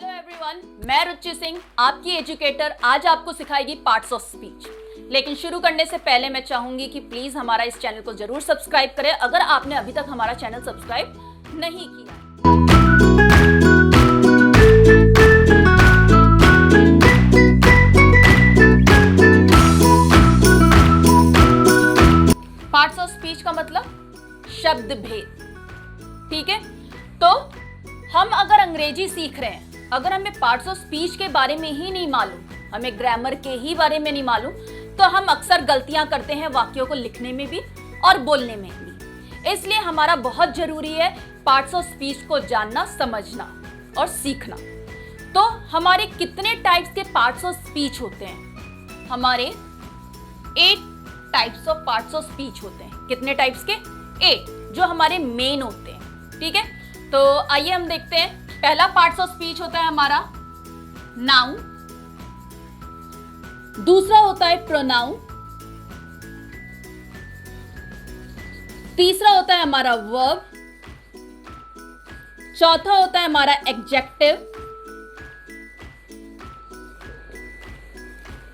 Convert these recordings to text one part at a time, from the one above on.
Hello everyone, मैं रुचि सिंह, आपकी educator, आज आपको सिखाएगी पार्ट्स ऑफ स्पीच। लेकिन शुरू करने से पहले मैं चाहूंगी कि प्लीज हमारा इस चैनल को जरूर सब्सक्राइब करें अगर आपने अभी तक हमारा चैनल सब्सक्राइब नहीं किया। पार्ट्स ऑफ स्पीच का मतलब शब्द भेद, ठीक है। तो हम अगर अंग्रेजी सीख रहे हैं, अगर हमें पार्ट्स ऑफ स्पीच के बारे में ही नहीं मालूम, हमें ग्रामर के ही बारे में नहीं मालूम, तो हम अक्सर गलतियां करते हैं वाक्यों को लिखने में भी और बोलने में भी। इसलिए हमारा बहुत जरूरी है पार्ट्स ऑफ स्पीच को जानना, समझना और सीखना। तो हमारे कितने टाइप्स के पार्ट्स ऑफ स्पीच होते हैं? हमारे 8 types of parts of speech होते हैं। कितने टाइप्स के? 8, जो हमारे मेन होते हैं, ठीक है। तो आइए हम देखते हैं। पहला पार्ट्स ऑफ स्पीच होता है हमारा नाउन, दूसरा होता है प्रोनाउन, तीसरा होता है हमारा वर्ब, चौथा होता है हमारा एडजेक्टिव,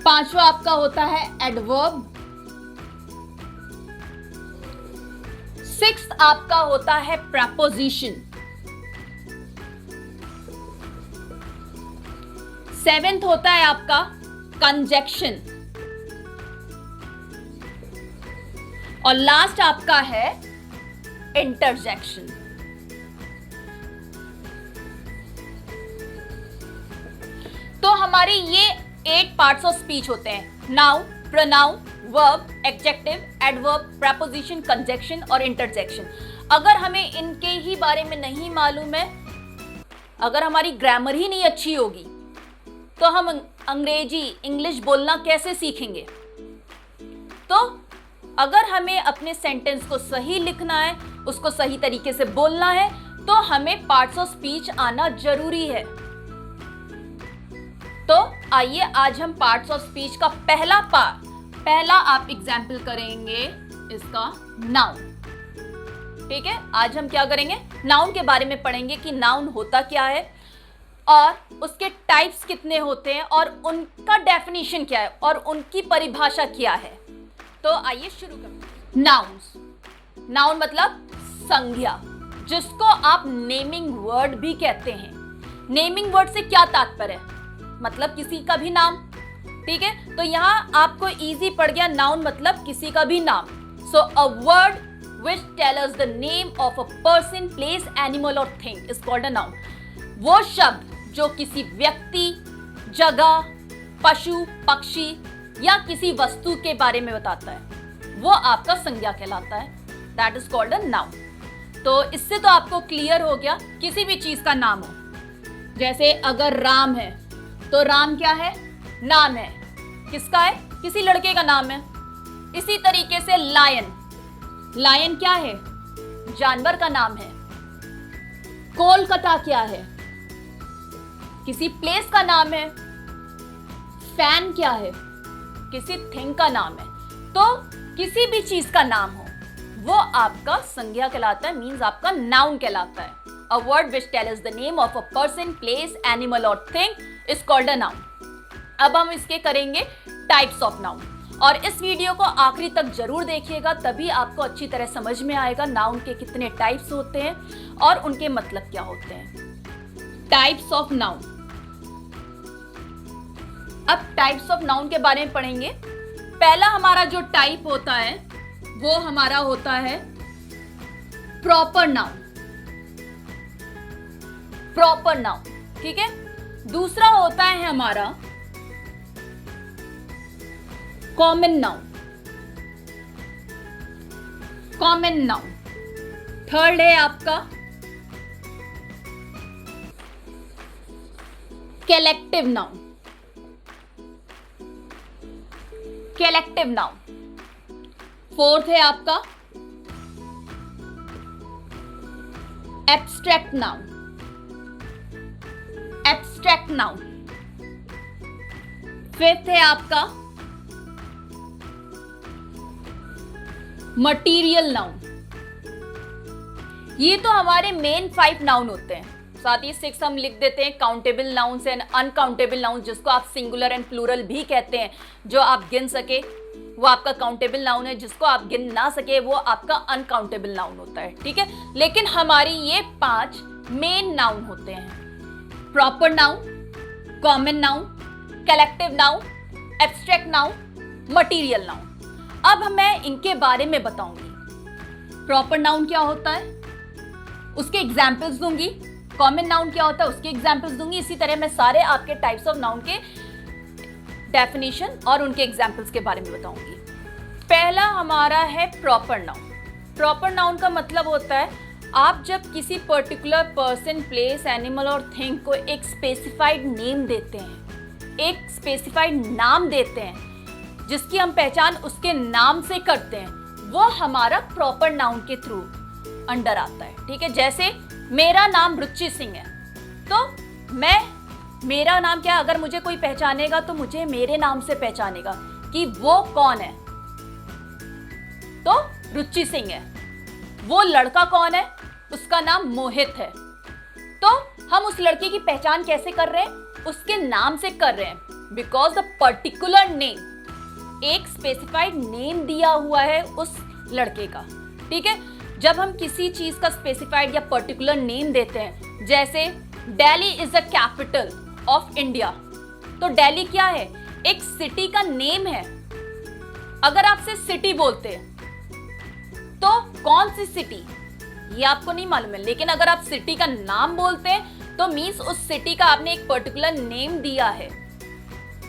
पांचवा आपका होता है एडवर्ब, सिक्स्थ आपका होता है प्रेपोजिशन, सेवेंथ होता है आपका कंजक्शन और लास्ट आपका है इंटरजेक्शन। तो हमारे ये 8 पार्ट्स ऑफ स्पीच होते हैं: noun, pronoun, verb, adjective, adverb, preposition, conjunction और इंटरजेक्शन। अगर हमें इनके ही बारे में नहीं मालूम है, अगर हमारी ग्रामर ही नहीं अच्छी होगी, तो हम अंग्रेजी, इंग्लिश बोलना कैसे सीखेंगे? तो अगर हमें अपने सेंटेंस को सही लिखना है, उसको सही तरीके से बोलना है, तो हमें पार्ट्स ऑफ स्पीच आना जरूरी है। तो आइए आज हम पार्ट्स ऑफ स्पीच का पहला आप एग्जाम्पल करेंगे इसका नाउन, ठीक है। आज हम क्या करेंगे? नाउन के बारे में पढ़ेंगे कि नाउन होता क्या है और उसके टाइप्स कितने होते हैं और उनका डेफिनेशन क्या है और उनकी परिभाषा क्या है। तो आइए शुरू करते हैं। नाउन्स, नाउन मतलब संज्ञा, जिसको आप नेमिंग वर्ड भी कहते हैं। नेमिंग वर्ड से क्या तात्पर्य है? मतलब किसी का भी नाम, ठीक है। तो यहां आपको इजी पड़ गया, नाउन मतलब किसी का भी नाम। So a word which tell us the name of a person, place, animal or thing is called a noun. वो शब्द जो किसी व्यक्ति, जगह, पशु, पक्षी या किसी वस्तु के बारे में बताता है, वो आपका संज्ञा कहलाता है। That is called a noun. तो इससे तो आपको क्लियर हो गया, किसी भी चीज का नाम हो। जैसे अगर राम है, तो राम क्या है? नाम है। किसका है? किसी लड़के का नाम है। इसी तरीके से लायन, लायन क्या है? जानवर का नाम है। कोलकाता क्या है? किसी प्लेस का नाम है। फैन क्या है? किसी थिंग का नाम है। तो किसी भी चीज का नाम हो, वो आपका संज्ञा कहलाता है, मींस आपका नाउन कहलाता है। A word which tells the name of a person, place, animal और thing is called a noun. अब हम इसके करेंगे टाइप्स ऑफ नाउन, और इस वीडियो को आखिरी तक जरूर देखिएगा, तभी आपको अच्छी तरह समझ में आएगा नाउन के कितने टाइप्स होते हैं और उनके मतलब क्या होते हैं। Types of noun. अब टाइप्स ऑफ नाउन के बारे में पढ़ेंगे। पहला हमारा जो टाइप होता है वो हमारा होता है प्रॉपर नाउन, प्रॉपर नाउन, ठीक है। दूसरा होता है हमारा common noun, common noun. Third है आपका collective noun, collective noun. Fourth है आपका abstract noun, abstract noun. Fifth है आपका मटीरियल नाउन। ये तो हमारे मेन 5 नाउन होते हैं। साथ ही 6 हम लिख देते हैं countable nouns and uncountable nouns, जिसको आप सिंगुलर एंड प्लूरल भी कहते हैं। जो आप गिन सके वो आपका काउंटेबल नाउन है, जिसको आप गिन ना सके वो आपका अनकाउंटेबल नाउन होता है। ठीक है, लेकिन हमारी ये 5 मेन नाउन होते हैं: proper noun, common noun, collective noun, abstract noun, material noun. अब मैं इनके बारे में बताऊंगी। प्रॉपर नाउन क्या होता है उसके एग्जाम्पल्स दूंगी, कॉमन नाउन क्या होता है उसके एग्जाम्पल्स दूंगी। इसी तरह मैं सारे आपके टाइप्स ऑफ नाउन के डेफिनेशन और उनके एग्जाम्पल्स के बारे में बताऊंगी। पहला हमारा है प्रॉपर नाउन। प्रॉपर नाउन का मतलब होता है आप जब किसी पर्टिकुलर पर्सन, प्लेस, एनिमल और थिंग को एक स्पेसिफाइड नेम देते हैं, एक स्पेसिफाइड नाम देते हैं, जिसकी हम पहचान उसके नाम से करते हैं, वो हमारा प्रॉपर नाउन के थ्रू अंडर आता है। ठीक है, जैसे मेरा नाम रुचि सिंह है, तो मेरा नाम क्या, अगर मुझे कोई पहचानेगा तो मुझे मेरे नाम से पहचानेगा कि वो कौन है, तो रुचि सिंह है। वो लड़का कौन है, उसका नाम मोहित है। तो हम उस लड़के की पहचान कैसे कर रहे हैं, उसके नाम से कर रहे हैं, बिकॉज द पर्टिकुलर नेम, एक स्पेसिफाइड नेम दिया हुआ है उस लड़के का। ठीक है, जब हम किसी चीज का स्पेसिफाइड या पर्टिकुलर नेम देते हैं, जैसे Delhi is the capital of India, तो दिल्ली क्या है, एक सिटी का नेम है। अगर आपसे सिटी बोलते हैं तो कौन सी सिटी ये आपको नहीं मालूम है, लेकिन अगर आप सिटी का नाम बोलते हैं तो मींस उस सिटी का आपने एक पर्टिकुलर नेम दिया है।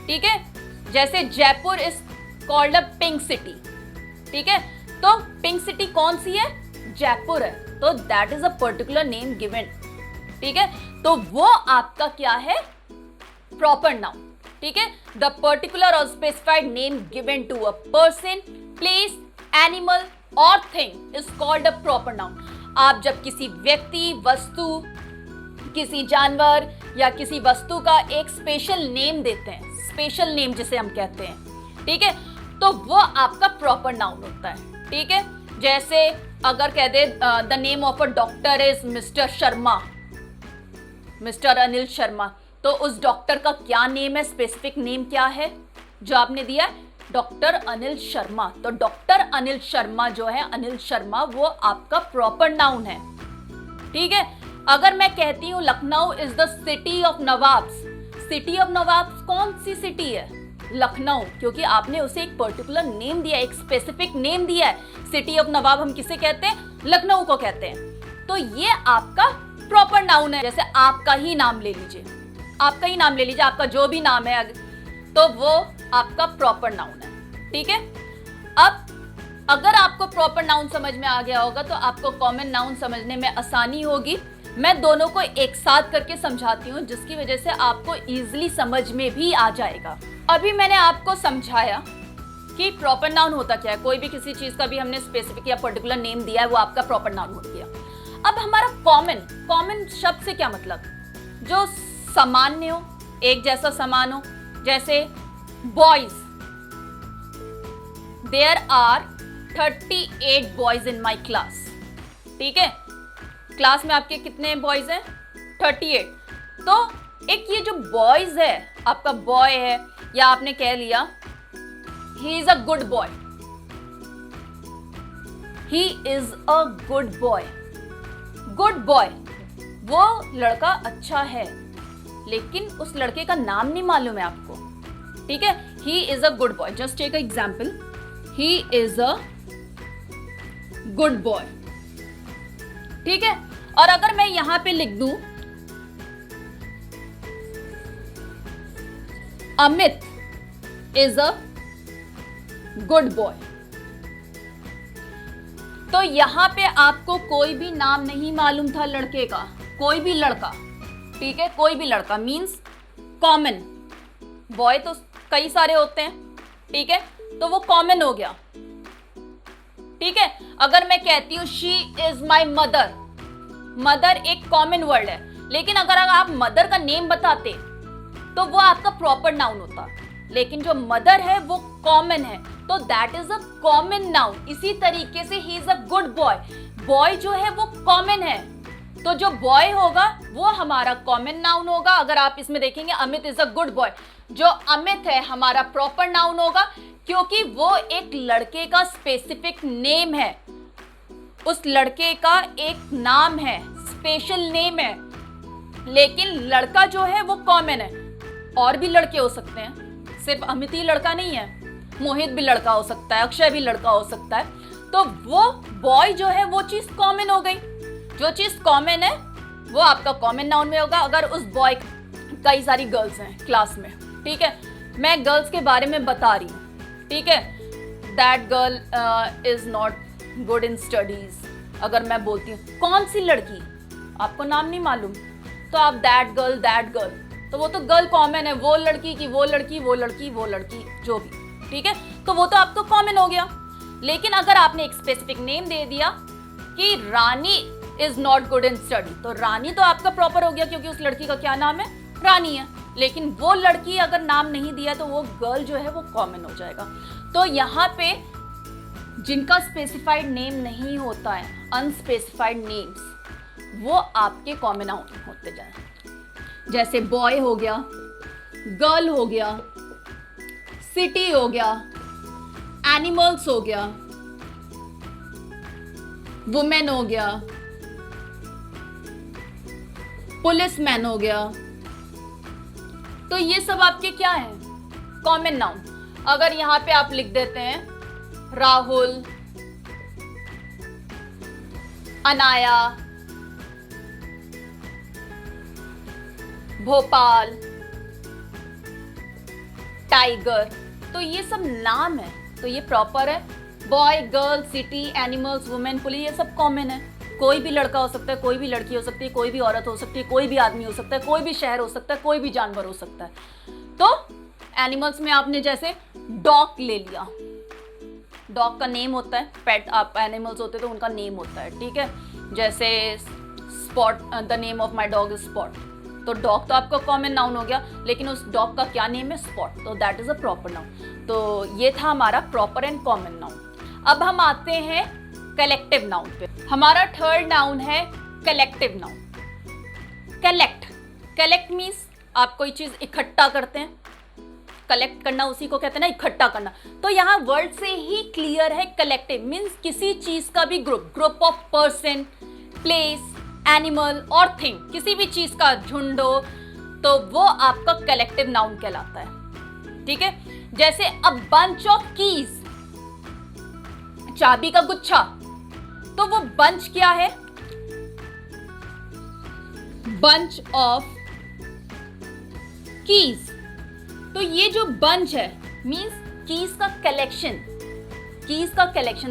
ठीक है, जैसे Jaipur is called a pink city. ठीक है, तो पिंक सिटी कौन सी है, जयपुर है, तो that is a particular name given. ठीक है, तो वो आपका क्या है, प्रॉपर नाउन। ठीक है, द पर्टिकुलर और specified name given to a person, place, animal और thing is called a proper noun. आप जब किसी व्यक्ति, वस्तु, किसी जानवर या किसी वस्तु का एक स्पेशल नेम देते हैं, स्पेशल नेम जिसे हम कहते हैं, ठीक है, तो वो आपका प्रॉपर नाउन होता है। ठीक है, जैसे अगर कह दे the name of a doctor is mister Sharma, mister Anil Sharma, तो उस डॉक्टर का क्या नेम है, स्पेसिफिक नेम क्या है जो आपने दिया है, डॉक्टर अनिल शर्मा। तो डॉक्टर अनिल शर्मा जो है, अनिल शर्मा, वो आपका प्रॉपर नाउन है। ठीक है, अगर मैं कहती हूं Lucknow is the city of nawabs, city of nawabs कौन सी सिटी है, लखनऊ, क्योंकि आपने उसे एक पर्टिकुलर नेम दिया, एक स्पेसिफिक नेम दिया है। सिटी ऑफ नवाब हम किसे कहते हैं, लखनऊ को कहते हैं। तो ये आपका प्रॉपर नाउन है। जैसे आपका ही नाम ले लीजिए, आपका ही नाम ले लीजिए, आपका जो भी नाम है, तो वो आपका प्रॉपर नाउन है। ठीक है, अब अगर आपको प्रॉपर नाउन समझ में आ गया होगा तो आपको कॉमन नाउन समझने में आसानी होगी। मैं दोनों को एक साथ करके समझाती हूँ, जिसकी वजह से आपको इजीली समझ में भी आ जाएगा। अभी मैंने आपको समझाया कि प्रॉपर नाउन होता क्या है। कोई भी किसी चीज का भी हमने स्पेसिफिक या पर्टिकुलर नेम दिया है, वो आपका प्रॉपर नाउन हो गया। अब हमारा कॉमन शब्द से क्या मतलब, जो सामान्य हो, एक जैसा समान हो। जैसे boys, there are 38 boys in my class. ठीक है, क्लास में आपके कितने बॉयज हैं, 38। तो एक ये जो बॉयज है, आपका बॉय है, या आपने कह लिया ही is a good boy, he is a good boy. Good boy, वो लड़का अच्छा है, लेकिन उस लड़के का नाम नहीं मालूम है आपको। ठीक है, he is a good boy, just take a example, he is a good boy. ठीक है, और अगर मैं यहां पे लिख दूं Amit is a good boy, तो यहां पे आपको कोई भी नाम नहीं मालूम था लड़के का, कोई भी लड़का। ठीक है, कोई भी लड़का मींस कॉमन, बॉय तो कई सारे होते हैं। ठीक है, तो वो कॉमन हो गया। ठीक है, अगर मैं कहती हूं she is my mother, mother एक कॉमन वर्ड है, लेकिन अगर आप मदर का नेम बताते तो वो आपका प्रॉपर नाउन होता, लेकिन जो मदर है वो कॉमन है, तो that is a common noun. इसी तरीके से ही is a good boy, boy जो है वो कॉमन है, तो जो बॉय होगा वो हमारा कॉमन नाउन होगा। अगर आप इसमें देखेंगे Amit is a good boy, जो अमित है हमारा प्रॉपर नाउन होगा, क्योंकि वो एक लड़के का स्पेसिफिक नेम है, उस लड़के का एक नाम है, स्पेशल नेम है। लेकिन लड़का जो है वो कॉमन है, और भी लड़के हो सकते हैं, सिर्फ अमित ही लड़का नहीं है, मोहित भी लड़का हो सकता है, अक्षय भी लड़का हो सकता है। तो वो बॉय जो है वो चीज कॉमन हो गई। जो चीज कॉमन है वो आपका कॉमन नाउन में होगा। अगर उस बॉय, कई सारी गर्ल्स हैं क्लास में, ठीक है, मैं गर्ल्स के बारे में बता रही हूँ, ठीक है, that girl is not good in studies. अगर मैं बोलती हूँ कौन सी लड़की, आपको नाम नहीं मालूम, तो आप दैट गर्ल, तो वो तो गर्ल कॉमन है, वो लड़की की वो लड़की, वो लड़की वो लड़की, जो भी, ठीक है, तो वो तो आपका कॉमन हो गया। लेकिन अगर आपने एक स्पेसिफिक नेम दे दिया कि Rani is not good in study, तो रानी तो आपका प्रॉपर हो गया, क्योंकि उस लड़की का क्या नाम है, रानी है। लेकिन वो लड़की अगर नाम नहीं दिया तो वो गर्ल जो है वो कॉमन हो जाएगा। तो यहाँ पे जिनका स्पेसिफाइड नेम नहीं होता है, अनस्पेसिफाइड नेम्स, वो आपके कॉमन नाउन होते जाए। जैसे बॉय हो गया, गर्ल हो गया, सिटी हो गया, एनिमल्स हो गया, वुमेन हो गया, पुलिसमैन हो गया। तो ये सब आपके क्या है, कॉमन नाउन। अगर यहां पे आप लिख देते हैं राहुल, अनाया, भोपाल, टाइगर, तो ये सब नाम है, तो ये प्रॉपर है। Boy, girl, city, animals, women, police, ये सब कॉमन है। कोई भी लड़का हो सकता है, कोई भी लड़की हो सकती है, कोई भी औरत हो सकती है, कोई भी आदमी हो सकता है, कोई भी शहर हो सकता है, कोई भी जानवर हो सकता है। तो एनिमल्स में आपने जैसे डॉग ले लिया, डॉग का नेम होता है, पेट आप एनिमल्स होते हैं तो उनका नेम होता है, ठीक है। जैसे spot, the name of my dog is spot, तो डॉग तो आपका कॉमन नाउन हो गया, लेकिन उस डॉग का क्या नेम है, स्पॉट, तो that is a proper noun. तो ये था हमारा प्रॉपर एंड कॉमन नाउन। अब हम आते हैं कलेक्टिव नाउन पे। हमारा थर्ड नाउन है कलेक्टिव नाउन। कलेक्ट मीन्स आप कोई चीज इकट्ठा करते हैं, कलेक्ट करना उसी को कहते हैं ना, इकट्ठा करना। तो यहाँ वर्ड से ही क्लियर है, कलेक्टिव मीन्स किसी चीज का भी group of person, place, animal और थिंग, किसी भी चीज का झुंड हो तो वो आपका कलेक्टिव नाउन कहलाता है, ठीक है। जैसे अ बंच ऑफ कीज, चाबी का गुच्छा, तो वो बंच क्या है, बंच ऑफ कीज। तो ये जो बंच है मींस कीज का collection,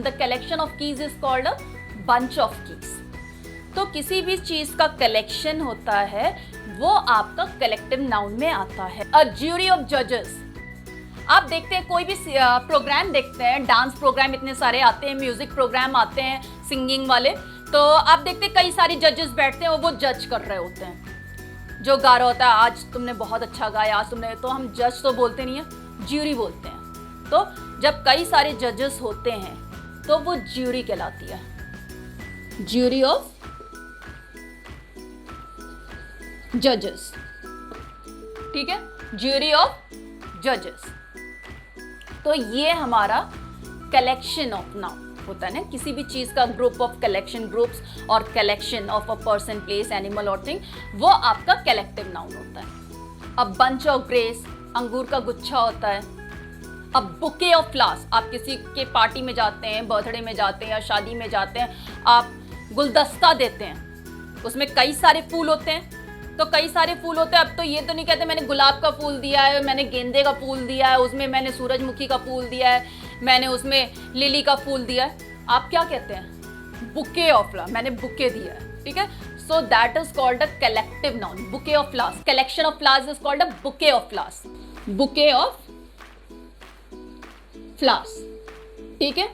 the collection of keys is called a bunch of keys. तो किसी भी चीज का कलेक्शन होता है वो आपका कलेक्टिव नाउन में आता है। अ ज्यूरी ऑफ जजेस, आप देखते हैं कोई भी प्रोग्राम देखते हैं, डांस प्रोग्राम इतने सारे आते हैं, म्यूजिक प्रोग्राम आते हैं, सिंगिंग वाले, तो आप देखते हैं कई सारे जजेस बैठते हैं और वो जज कर रहे होते हैं। जो गा रहा होता है आज तुमने बहुत अच्छा गाया, आज तुमने, तो हम जज तो बोलते नहीं है, ज्यूरी बोलते हैं। तो जब कई सारे जजेस होते हैं तो वो ज्यूरी कहलाती है, ज्यूरी ऑफ जजेस, ठीक है, ज्यूरी ऑफ जजेस। तो ये हमारा कलेक्शन ऑफ नाउन होता है ना, किसी भी चीज का ग्रुप ऑफ कलेक्शन, ग्रुप्स और collection of a person, place, animal और थिंग, वो आपका कलेक्टिव नाउन होता है। अब बंच ऑफ ग्रेस, अंगूर का गुच्छा होता है। अब बुके ऑफ फ्लावर्स, आप किसी के पार्टी में जाते हैं, बर्थडे में जाते हैं या शादी में जाते हैं, आप गुलदस्ता देते हैं, उसमें कई सारे फूल होते हैं, तो कई सारे फूल होते हैं। अब तो ये तो नहीं कहते मैंने गुलाब का फूल दिया है, मैंने गेंदे का फूल दिया है, उसमें मैंने सूरजमुखी का फूल दिया है, मैंने उसमें लिली का फूल दिया है। आप क्या कहते हैं, बुके ऑफ फ्लावर, मैंने बुके दिया है, ठीक है। So that is called a collective noun, bouquet of flowers, collection of flowers is called a bouquet of flowers, bouquet of flowers, ठीक है।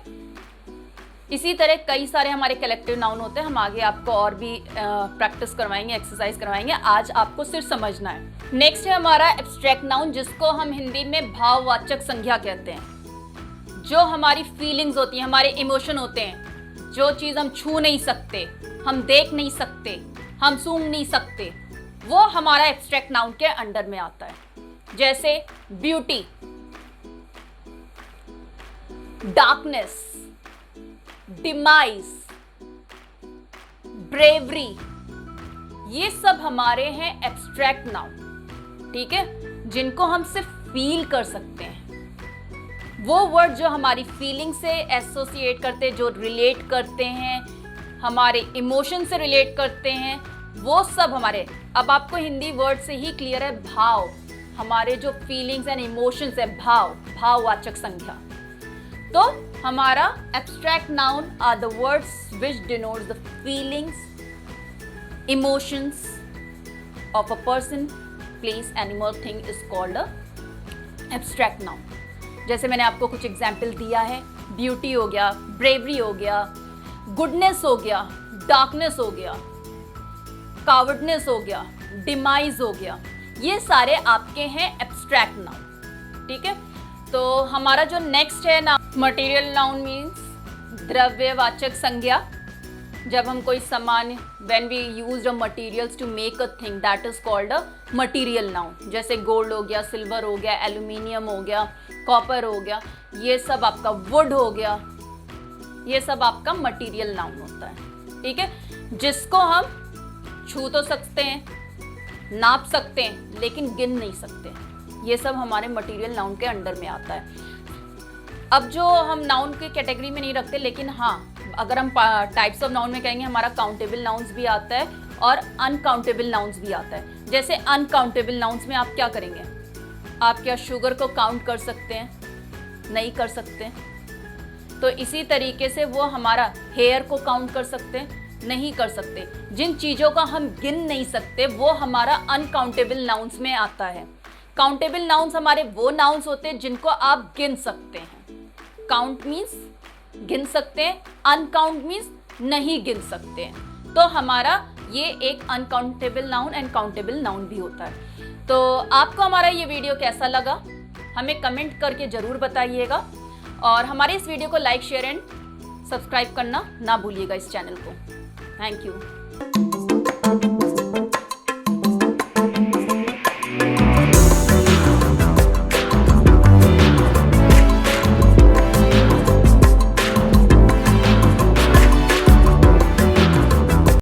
इसी तरह कई सारे हमारे कलेक्टिव नाउन होते हैं, हम आगे आपको और भी प्रैक्टिस करवाएंगे, एक्सरसाइज करवाएंगे, आज आपको सिर्फ समझना है। नेक्स्ट है हमारा एब्स्ट्रैक्ट नाउन, जिसको हम हिंदी में भाववाचक संज्ञा कहते हैं। जो हमारी फीलिंग्स होती हैं, हमारे इमोशन होते हैं, जो चीज़ हम छू नहीं सकते, हम देख नहीं सकते, हम सूंघ नहीं सकते, वो हमारा एब्स्ट्रैक्ट नाउन के अंडर में आता है। जैसे ब्यूटी, डार्कनेस, डिमाइज, ब्रेवरी, ये सब हमारे हैं एब्स्ट्रैक्ट नाउन, ठीक है, जिनको हम सिर्फ फील कर सकते हैं। वो वर्ड जो हमारी फीलिंग से एसोसिएट करते हैं, जो रिलेट करते हैं, हमारे इमोशन से रिलेट करते हैं, वो सब हमारे। अब आपको हिंदी वर्ड से ही क्लियर है, भाव, हमारे जो फीलिंग्स एंड इमोशंस है, भाववाचक संज्ञा। तो हमारा abstract noun are the words which denotes the feelings, emotions of a person, place, animal, thing is called a abstract noun. जैसे मैंने आपको कुछ एग्जाम्पल दिया है, ब्यूटी हो गया, ब्रेवरी हो गया, गुडनेस हो गया, डार्कनेस हो गया, कावर्डनेस हो गया, डिमाइज हो गया, ये सारे आपके हैं एब्स्ट्रैक्ट नाउन, ठीक है। तो हमारा जो नेक्स्ट है ना, मटेरियल नाउन मीन्स द्रव्यवाचक संज्ञा। जब हम कोई सामान, when we use a materials to make a thing, that is called a material noun. जैसे गोल्ड हो गया, सिल्वर हो गया, एल्यूमिनियम हो गया, कॉपर हो गया, ये सब आपका वुड हो गया, ये सब आपका मटेरियल नाउन होता है, ठीक है, जिसको हम छू तो सकते हैं, नाप सकते हैं, लेकिन गिन नहीं सकते। ये सब हमारे मटेरियल नाउन के अंडर में आता है। अब जो हम नाउन की कैटेगरी में नहीं रखते, लेकिन हाँ, अगर हम टाइप्स ऑफ नाउन में कहेंगे, हमारा काउंटेबल नाउन्स भी आता है और अनकाउंटेबल नाउन्स भी आता है। जैसे अनकाउंटेबल नाउन्स में आप क्या करेंगे? आप क्या शुगर को काउंट कर सकते हैं? नहीं कर सकते। तो इसी तरीके से वो हमारा हेयर को काउंट कर सकते हैं? नहीं कर सकते। जिन चीज़ों का हम गिन नहीं सकते वो हमारा अनकाउंटेबल नाउन्स में आता है। काउंटेबल नाउन्स हमारे वो नाउन्स होते हैं जिनको आप गिन सकते हैं। काउंट मीन्स गिन सकते हैं, अनकाउंट मीन्स नहीं गिन सकते हैं। तो हमारा ये एक uncountable noun and countable noun भी होता है। तो आपको हमारा ये वीडियो कैसा लगा हमें कमेंट करके ज़रूर बताइएगा, और हमारे इस वीडियो को लाइक, शेयर एंड सब्सक्राइब करना ना भूलिएगा इस चैनल को। Thank you.